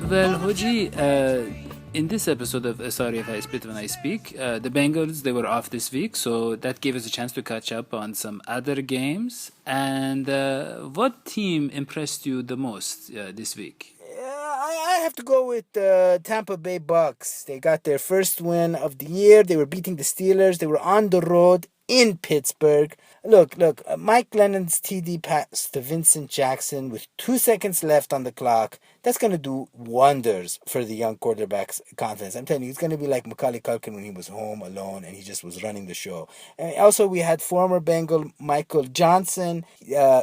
Well, Hoji, in this episode of Sorry If I Spit When I Speak, the Bengals, they were off this week, so that gave us a chance to catch up on some other games. And what team impressed you the most this week? I have to go with Tampa Bay Bucks. They got their first win of the year. They were beating the Steelers. They were on the road in Pittsburgh. Look, Mike Lennon's TD pass to Vincent Jackson with 2 seconds left on the clock. That's going to do wonders for the young quarterback's confidence. I'm telling you, it's going to be like Macaulay Culkin when he was home alone and he just was running the show. And also, we had former Bengal Michael Johnson.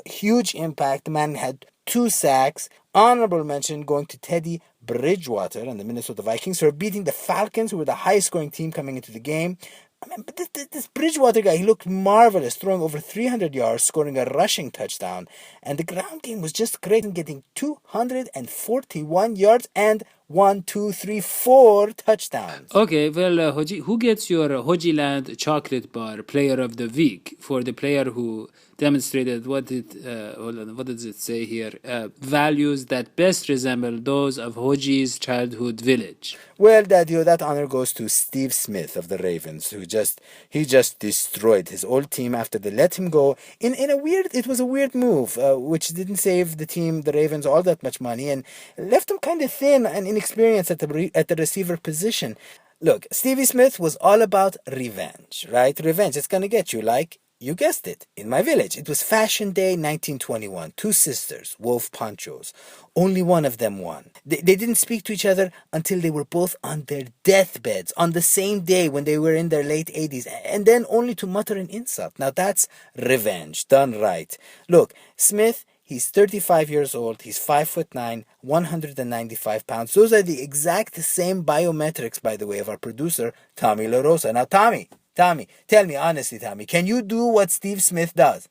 Huge impact. The man had 2 sacks. Honorable mention going to Teddy Bridgewater and the Minnesota Vikings for beating the Falcons, who were the highest scoring team coming into the game. I mean, but this Bridgewater guy, he looked marvelous, throwing over 300 yards, scoring a rushing touchdown. And the ground game was just great in getting 241 yards and 4 touchdowns. Okay, well, Hoji, who gets your Hoji Land Chocolate Bar Player of the Week for the player who demonstrated what does it say here? Values that best resemble those of Hoji's childhood village. Well, that honor goes to Steve Smith of the Ravens, who just destroyed his old team after they let him go it was a weird move, which didn't save the Ravens, all that much money and left them kind of thin and inexperienced at the receiver position. Look, Stevie Smith was all about revenge, right? Revenge. It's gonna get you, like, you guessed it, in my village. It was Fashion Day 1921. 2 sisters wove ponchos. Only one of them won. They didn't speak to each other until they were both on their deathbeds on the same day when they were in their late 80s, and then only to mutter an insult. Now that's revenge, done right. Look, Smith, he's 35 years old. He's 5'9", 195 pounds. Those are the exact same biometrics, by the way, of our producer, Tommy LaRosa. Now, Tommy, tell me honestly, Tommy, can you do what Steve Smith does?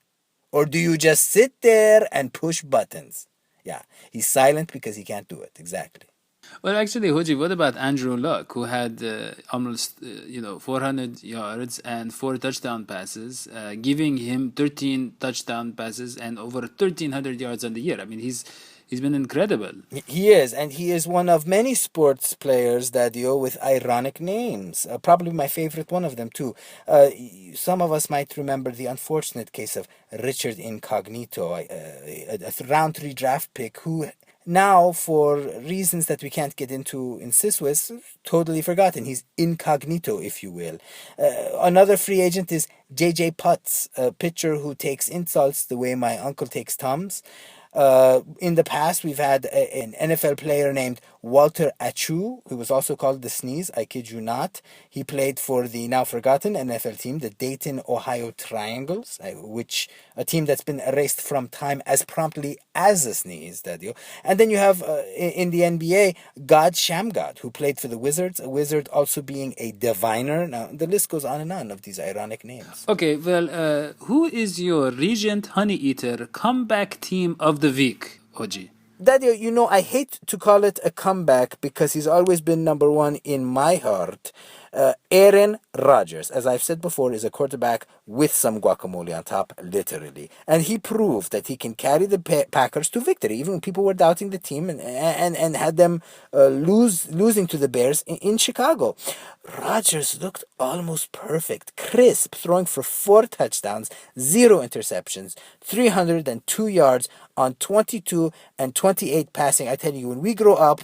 Or do you just sit there and push buttons? Yeah, he's silent because he can't do it. Exactly. Well, actually, Hoji, what about Andrew Luck, who had almost 400 yards and 4 touchdown passes, giving him 13 touchdown passes and over 1,300 yards on the year? I mean, he's been incredible. He is, and he is one of many sports players that with ironic names. Probably my favorite one of them, too. Some of us might remember the unfortunate case of Richard Incognito, a round 3 draft pick who now, for reasons that we can't get into in Siswis, totally forgotten. He's incognito, if you will. Another free agent is J.J. Putz, a pitcher who takes insults the way my uncle takes Tums. In the past, we've had an NFL player named Walter Achu, who was also called the Sneeze, I kid you not. He played for the now forgotten NFL team, the Dayton, Ohio Triangles, which a team that's been erased from time as promptly as a sneeze, Dadio. And then you have, in the NBA, God Shamgod, who played for the Wizards, a wizard also being a diviner. Now, the list goes on of these ironic names. Okay, well, who is your Regent Honey Eater comeback team of the week, Hoji? Daddy, I hate to call it a comeback because he's always been number one in my heart. Aaron Rodgers, as I've said before, is a quarterback with some guacamole on top, literally. And he proved that he can carry the Packers to victory, even when people were doubting the team and had them losing to the Bears in Chicago. Rodgers looked almost perfect, crisp, throwing for 4 touchdowns, 0 interceptions, 302 yards on 22 and 28 passing. I tell you, when we grow up,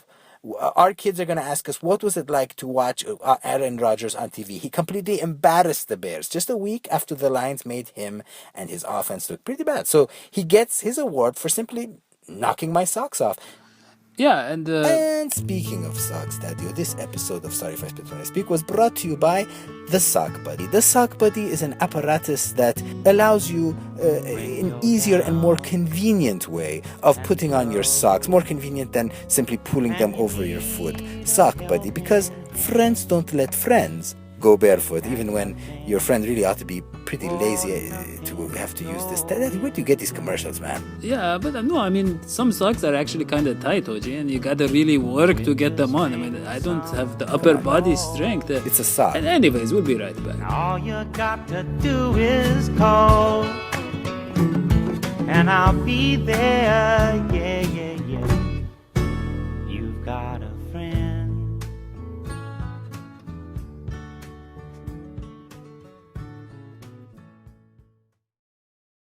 our kids are going to ask us, what was it like to watch Aaron Rodgers on TV? He completely embarrassed the Bears just a week after the Lions made him and his offense look pretty bad. So he gets his award for simply knocking my socks off. Yeah, And speaking of socks, Dadio, this episode of Sorry If I Spit When I Speak was brought to you by the Sock Buddy. The Sock Buddy is an apparatus that allows you an easier and more convenient way of putting on your socks, more convenient than simply pulling them over your foot. Sock Buddy, because friends don't let friends go barefoot, even when your friend really ought to be pretty lazy to have to use this. Where do you get these commercials, man? Yeah, but no, I mean, some socks are actually kind of tight, Hoji, and you gotta really work to get them on. I mean, I don't have the upper body strength. It's a sock. And anyways, we'll be right back. All you got to do is call, and I'll be there, yeah. You've got